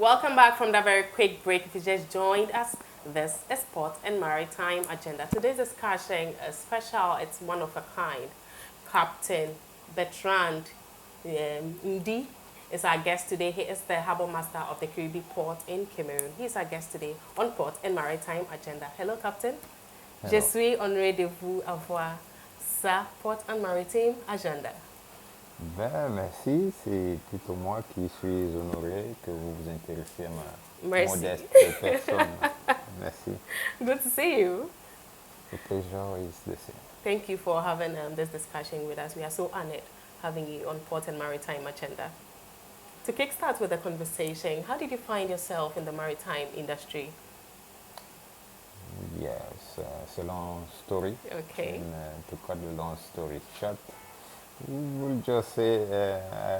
Welcome back from that very quick break. If you just joined us, this is Port and Maritime Agenda. Today's discussion is special. It's one of a kind. Captain Betrand NDI is our guest today. He is the Habour Master of the Kribi Port in Cameroon. He is our guest today on Port and Maritime Agenda. Hello, Captain. Hello. Je suis honoré de vous avoir sa Port and Maritime Agenda. Ben, merci, c'est plutôt moi qui suis honoré que vous vous intéressiez à ma Merci. modeste personne. Merci. Good to see you. The pleasure is the same. Thank you for having this discussion with us. We are so honored having you on Port and Maritime Agenda. To kickstart with the conversation, how did you find yourself in the maritime industry? Yes, it's a long story. Okay. And to cut the long story short, we'll just say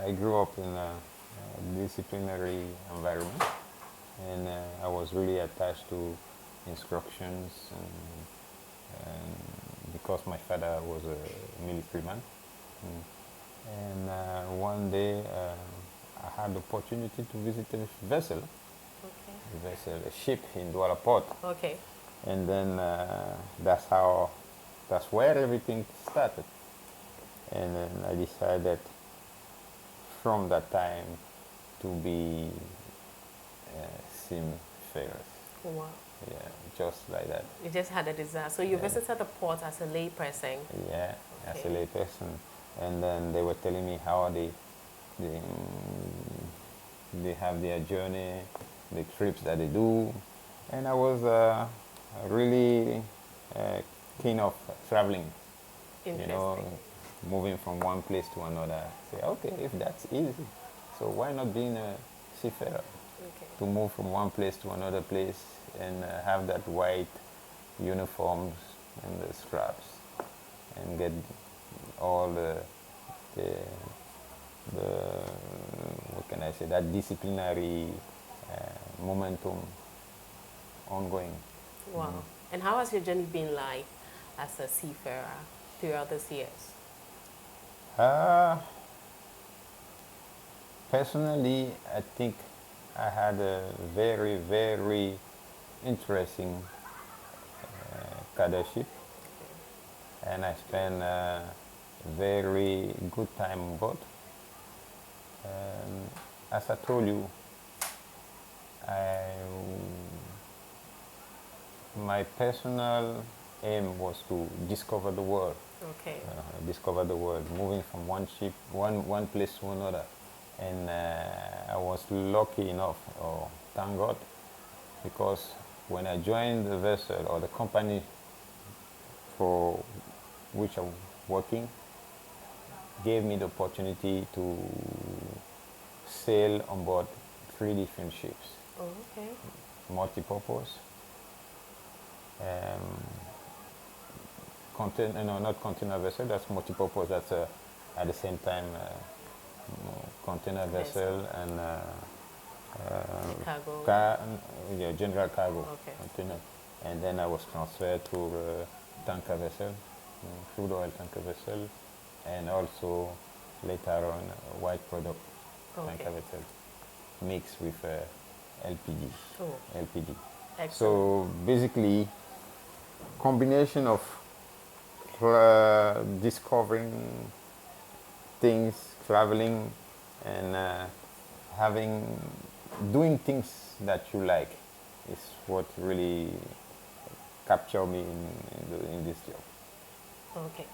I grew up in a disciplinary environment, and I was really attached to instructions, and because my father was a military man. And one day I had the opportunity to visit a vessel, Okay. a ship in Douala Port. Okay. And then that's where everything started. And then I decided from that time to be seafarer. Wow. Yeah, just like that. You just had a desire. So you Yeah. visited the port as a lay person. Yeah, as a Okay. layperson. And then they were telling me how they have their journey, the trips that they do. And I was really keen of traveling, Interesting. moving from one place to another. Say, okay, if that's easy, so why not being a seafarer? Okay. To move from one place to another place and have that white uniforms and the straps and get all the what can I say, that disciplinary momentum ongoing. Wow. And how has your journey been like as a seafarer throughout these years? Personally, I think I had a very, very interesting cadetship, and I spent a very good time on board. As I told you, my personal aim was to discover the world. Okay. Discover the world, moving from one place to another. And I was lucky enough, thank God, because when I joined the vessel or the company for which I'm working, gave me the opportunity to sail on board 3 different ships, Oh, okay. multi-purpose, not container vessel, that's multi-purpose, that's at the same time container vessel and Cargo. general cargo Okay. container. And then I was transferred to tanker vessel, crude oil tanker vessel, and also later on white product tanker Okay. vessel mixed with LPG. Oh, LPG. excellent. So basically, combination of discovering things, traveling, and doing things that you like is what really captured me in this job. Okay.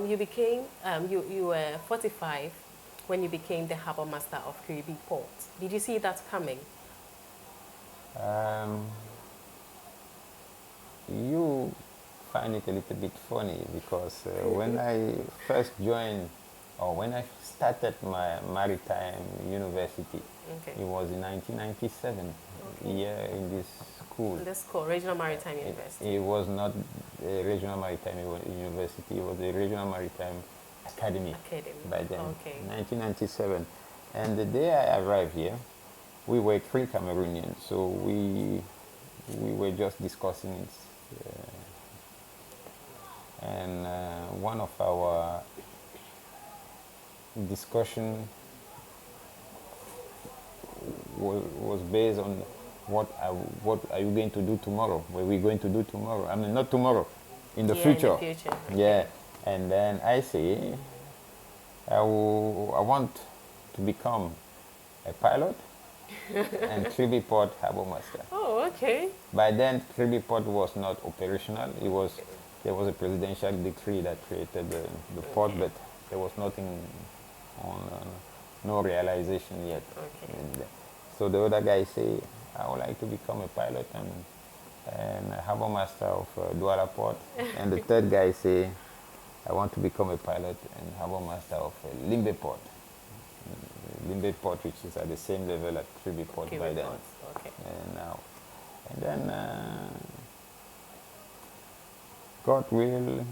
You became, you were 45 when you became the Habour Master of Kribi Port. Did you see that coming? You find it a little bit funny because when I first joined, or when I started my maritime university, Okay. it was in 1997, Okay. here in this school. This school, Regional Maritime University. It was not a regional maritime university, it was a regional maritime academy Academy. by then, Okay. 1997. And the day I arrived here, we were 3 Cameroonians, so we were just discussing it. And one of our discussion was based on what are you going to do tomorrow? What are we going to do tomorrow? I mean, not tomorrow, in the future. In the future. Okay. Yeah, and then I say I want to become a pilot and Kribi Port Habour Master. Oh, okay. By then, Kribi Port was not operational. There was a presidential decree that created the port, but there was nothing on, no realization yet. Okay. And so the other guy say, I would like to become a pilot and Habour Master of Douala Port. And the third guy say, I want to become a pilot and Habour Master of Limbe Port. Limbe Port, which is at the same level as Kribi Port by then. Okay. And now, and then God will,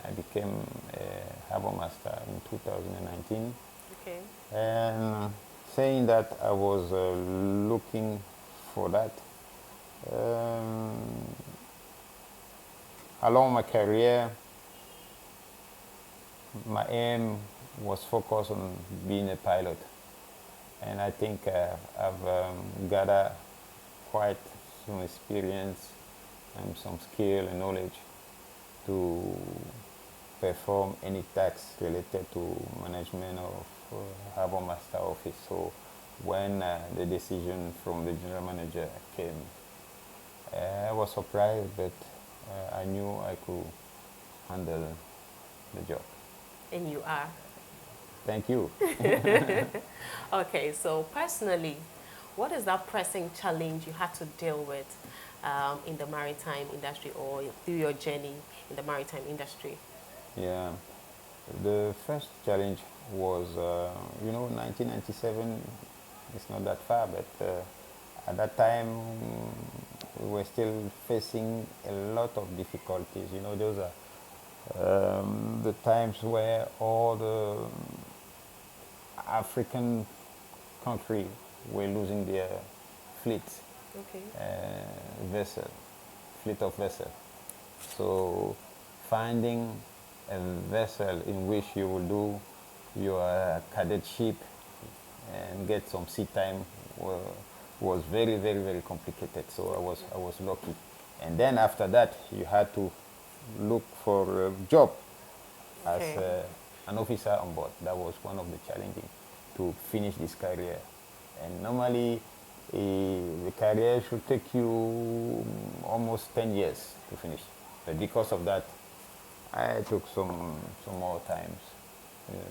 I became a Habour Master in 2019. Okay. And saying that I was looking for that. Along my career, my aim was focused on being a pilot. And I think I've gathered quite some experience and some skill and knowledge to perform any tasks related to management of Habour Master office. So when the decision from the general manager came, I was surprised, but I knew I could handle the job. And you are. Thank you. Okay, so personally, what is that pressing challenge you had to deal with in the maritime industry or through your journey in the maritime industry? Yeah, the first challenge was, 1997, it's not that far, but at that time we were still facing a lot of difficulties. Those are the times where all the African countries were losing their fleets, Okay. fleet of vessels. So finding a vessel in which you will do your cadetship and get some sea time was very, very, very complicated. So I was lucky. And then after that, you had to look for a job as an officer on board. That was one of the challenges to finish this career. And normally, the career should take you almost 10 years to finish. But because of that, I took some more times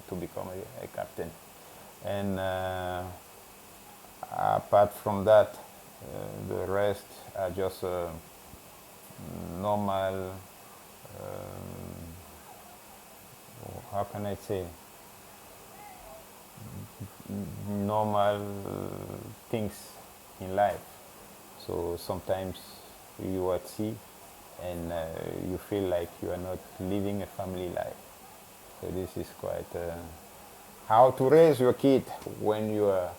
to become a captain. And apart from that, the rest are just normal, how can I say, normal things in life. So sometimes you are at sea and you feel like you are not living a family life. So this is quite how to raise your kid when you are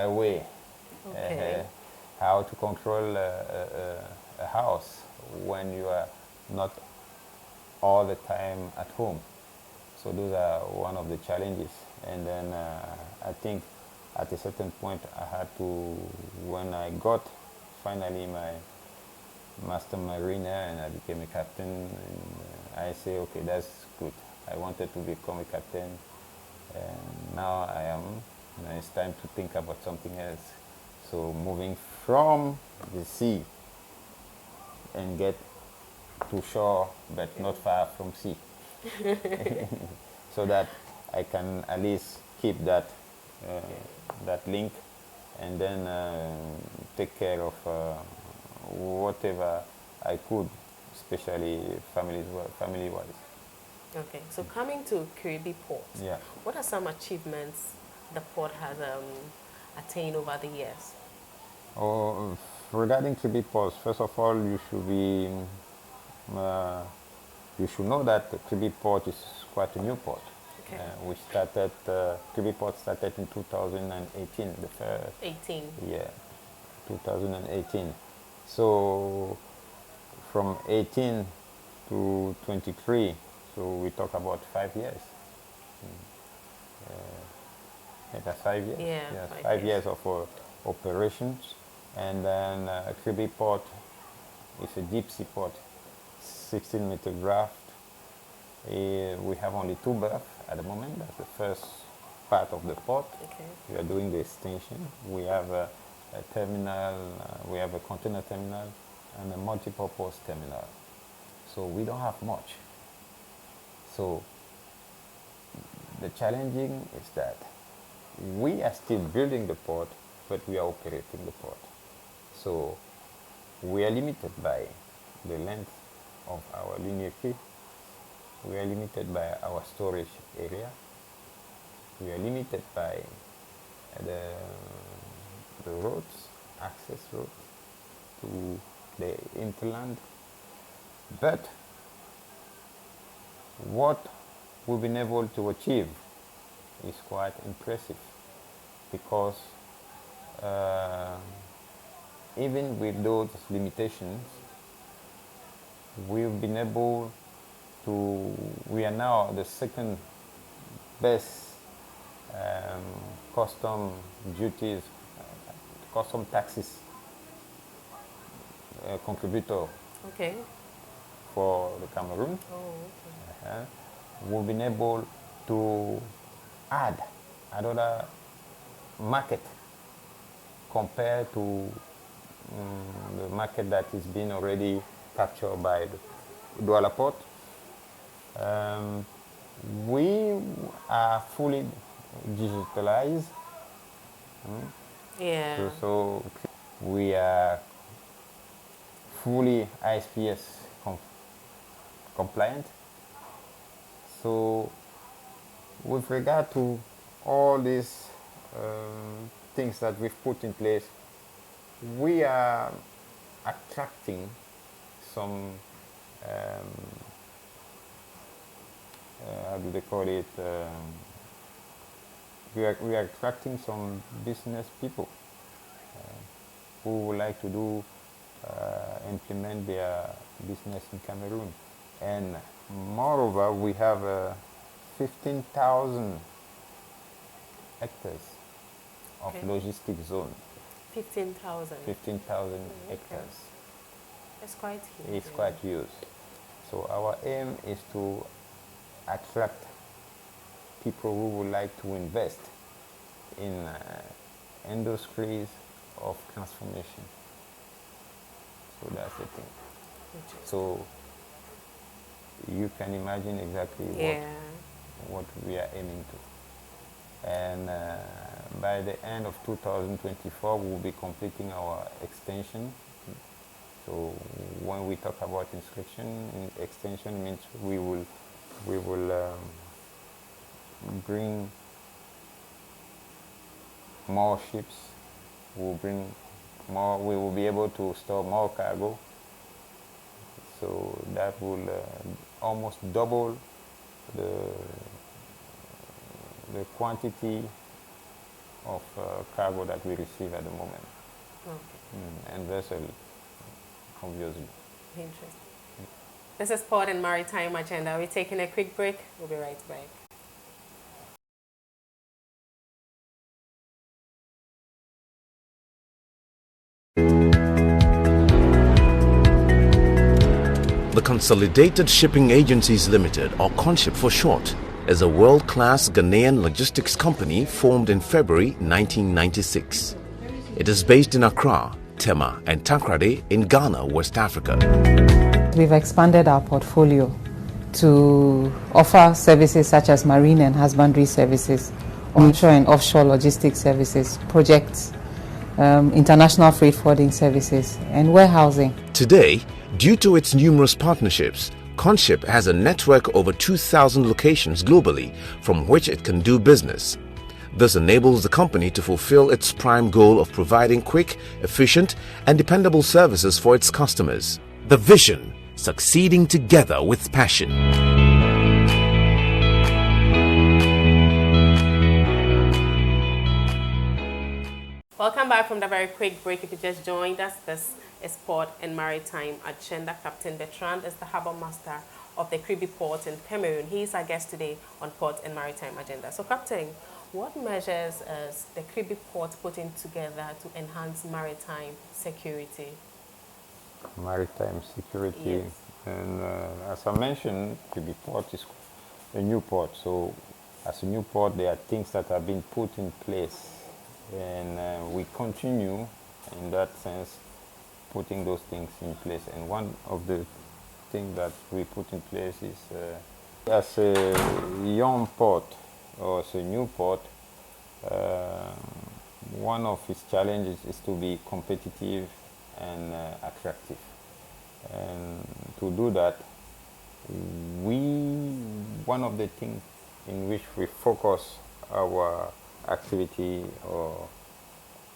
away. Okay. How to control a house when you are not all the time at home. So those are one of the challenges. And then I think at a certain point I had to, when I got finally my master mariner and I became a captain, and I say, okay, that's good. I wanted to become a captain, and now I am. It's time to think about something else. So moving from the sea and get to shore, but not far from sea, so that I can at least keep that link, and then take care of whatever I could, especially family-wise. Okay, so coming to Kribi Port, Yeah. what are some achievements the port has attained over the years? Regarding Kribi Port, first of all, you should know that Kribi Port is quite a new port. Okay. Kribi Port started in 2018, the first. 18. Yeah, 2018. So from 18 to 23, so we talk about 5 years. It has 5 years. Yeah, Yes, 5 5 years. years of operations. And then Kribi Port is a deep sea port, 16-meter draft. We have only 2 berths at the moment. That's the first part of the port. Okay. We are doing the extension. We have a terminal, we have a container terminal and a multi-purpose terminal. So we don't have much. So the challenging is that we are still building the port, but we are operating the port. So we are limited by the length of our linear quay. We are limited by our storage area. We are limited by the roads, access roads to the hinterland. But what we've been able to achieve is quite impressive, because even with those limitations, we've been able to, we are now the second best custom duties, custom taxes contributor Okay. for the Cameroon. Oh, okay. We've been able to add another market compared to the market that is being already captured by the Douala Port. We are fully digitalized. Yeah. So we are fully ISPS compliant. So with regard to all these things that we've put in place, we are attracting some how do they call it? We are attracting some business people who would like to do implement their business in Cameroon, and moreover, we have 15,000 hectares of Okay. logistic zone. 15,000. 15,000 Okay. hectares. That's quite huge. It's quite huge. So our aim is to attract people who would like to invest in industries of transformation. So that's the thing. Interesting. So you can imagine exactly what we are aiming to. And by the end of 2024, we will be completing our extension. So when we talk about extension means we will bring more ships. We'll bring more. We will be able to store more cargo. So that will almost double the quantity of cargo that we receive at the moment. Okay. And vessel, obviously. Interesting. This is Port and Maritime Agenda. We're taking a quick break. We'll be right back. The Consolidated Shipping Agencies Limited, or CONSHIP for short, is a world-class Ghanaian logistics company formed in February 1996. It is based in Accra, Tema, and Takoradi in Ghana, West Africa. We've expanded our portfolio to offer services such as marine and husbandry services, onshore and offshore logistics services, projects, international freight forwarding services, and warehousing. Today, due to its numerous partnerships, CONSHIP has a network over 2,000 locations globally from which it can do business. This enables the company to fulfill its prime goal of providing quick, efficient, and dependable services for its customers. The vision: succeeding together with passion. Welcome back from the very quick break. If you just joined us, this is Port and Maritime Agenda. Captain Betrand is the Habour Master of the Kribi Port in Cameroon. He is our guest today on Port and Maritime Agenda. So, Captain, What measures is the Kribi Port putting together to enhance maritime security? Maritime security. Yes. And as I mentioned, Kribi Port is a new port. So as a new port, there are things that have been put in place. And we continue, in that sense, putting those things in place. And one of the things that we put in place is, as a young port, or as a new port, one of its challenges is to be competitive and attractive. And to do that, one of the things in which we focus our activity or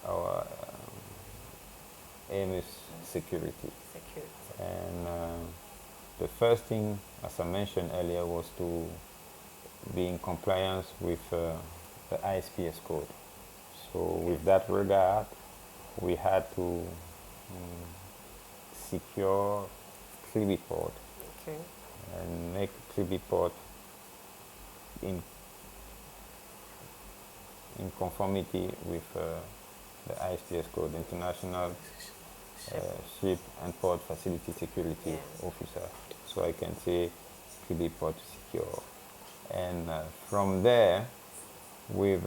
our aim is security. And the first thing, as I mentioned earlier, was to be in compliance with the ISPS code. So with that regard, we had to secure Kribi Port and make Kribi Port in conformity with the ISPS code, International Ship and Port Facility Security Officer. So I can say Kribi Port secure. And from there, we've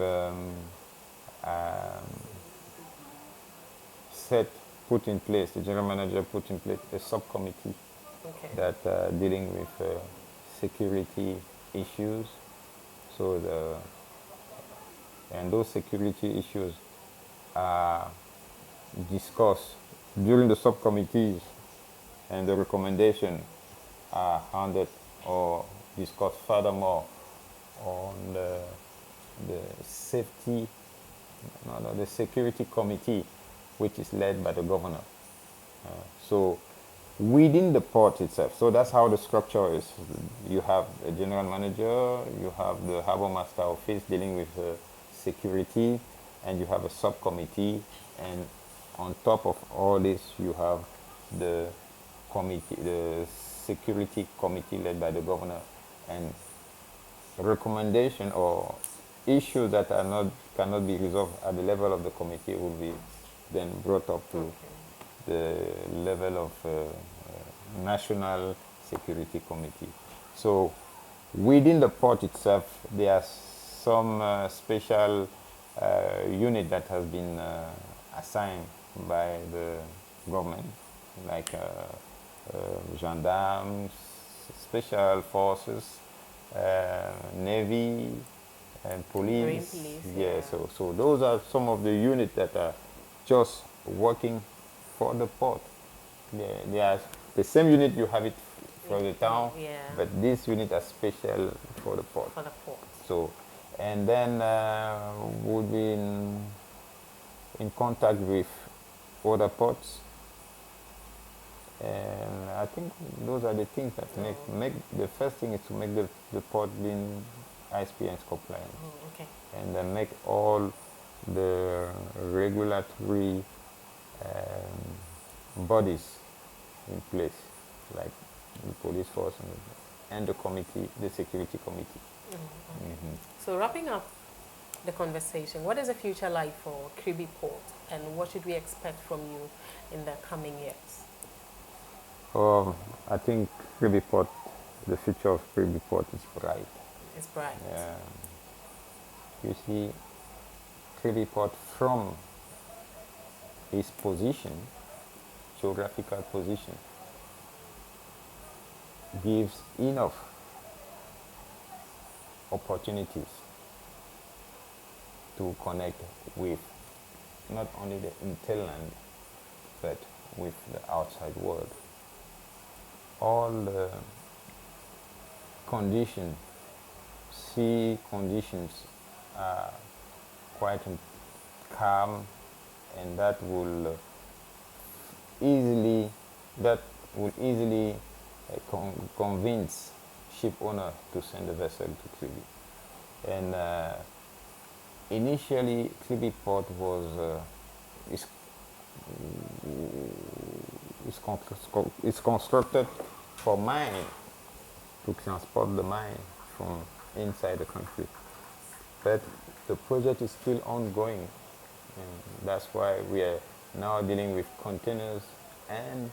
put in place, the general manager put in place a subcommittee that dealing with security issues. So and those security issues are discussed during the subcommittees, and the recommendation are handed or discussed furthermore on the security committee, which is led by the governor. So within the port itself, so that's how the structure is. You have a general manager, you have the Habour Master office dealing with security, and you have a subcommittee, and on top of all this you have the committee, the security committee led by the governor, and recommendation or issues that cannot be resolved at the level of the committee will be then brought up to the level of National Security Committee. So within the port itself, there are some special unit that has been assigned by the government, like gendarmes, special forces, Navy, and police. So those are some of the units that are just working for the port. They are the same unit, you have it for the town, but this unit are special for the port. So, and then we'll be in contact with other ports. And I think those are the things that make the first thing is to make the port being ISPS compliant. And then make all the regulatory bodies in place, like the police force and the committee, the security committee. So wrapping up the conversation, what is the future like for Kribi Port, and what should we expect from you in the coming years? I think Kribi Port, the future of Kribi Port is bright. It's bright. Yeah. You see, Kribi Port from its position, geographical position, gives enough opportunities to connect with not only the hinterland, but with the outside world. All the conditions, sea conditions, are quite calm, and that will easily convince ship owner to send a vessel to Kribi. And initially, Kribi Port was is constructed for mine, to transport the mine from inside the country. But the project is still ongoing. And that's why we are now dealing with containers and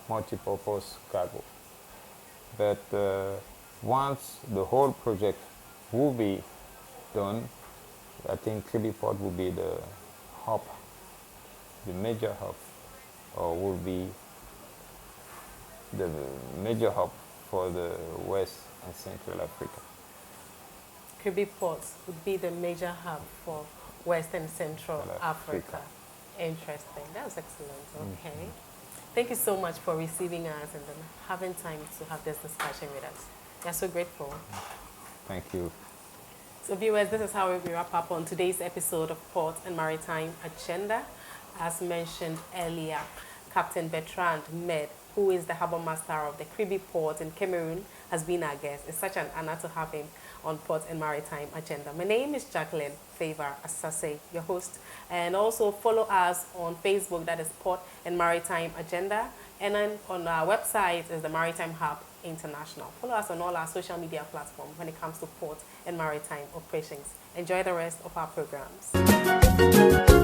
multi-purpose cargo. But once the whole project will be done, I think Kribi Port will be the hub, the major hub, or will be the major hub for the West and Central Africa. Kribi Port would be the major hub for West and Central Africa. Interesting. That's excellent. Okay. Thank you so much for receiving us and then having time to have this discussion with us. We are so grateful. Thank you. So viewers, this is how we wrap up on today's episode of Port and Maritime Agenda. As mentioned earlier, Captain Betrand Med, who is the Habour Master of the Kribi Port in Cameroon, has been our guest. It's such an honor to have him on Port and Maritime Agenda. My name is Jackline Favour Asassey, your host. And also follow us on Facebook, that is Port and Maritime Agenda. And then on our website is the Maritime Hub International. Follow us on all our social media platforms when it comes to port and maritime operations. Enjoy the rest of our programs.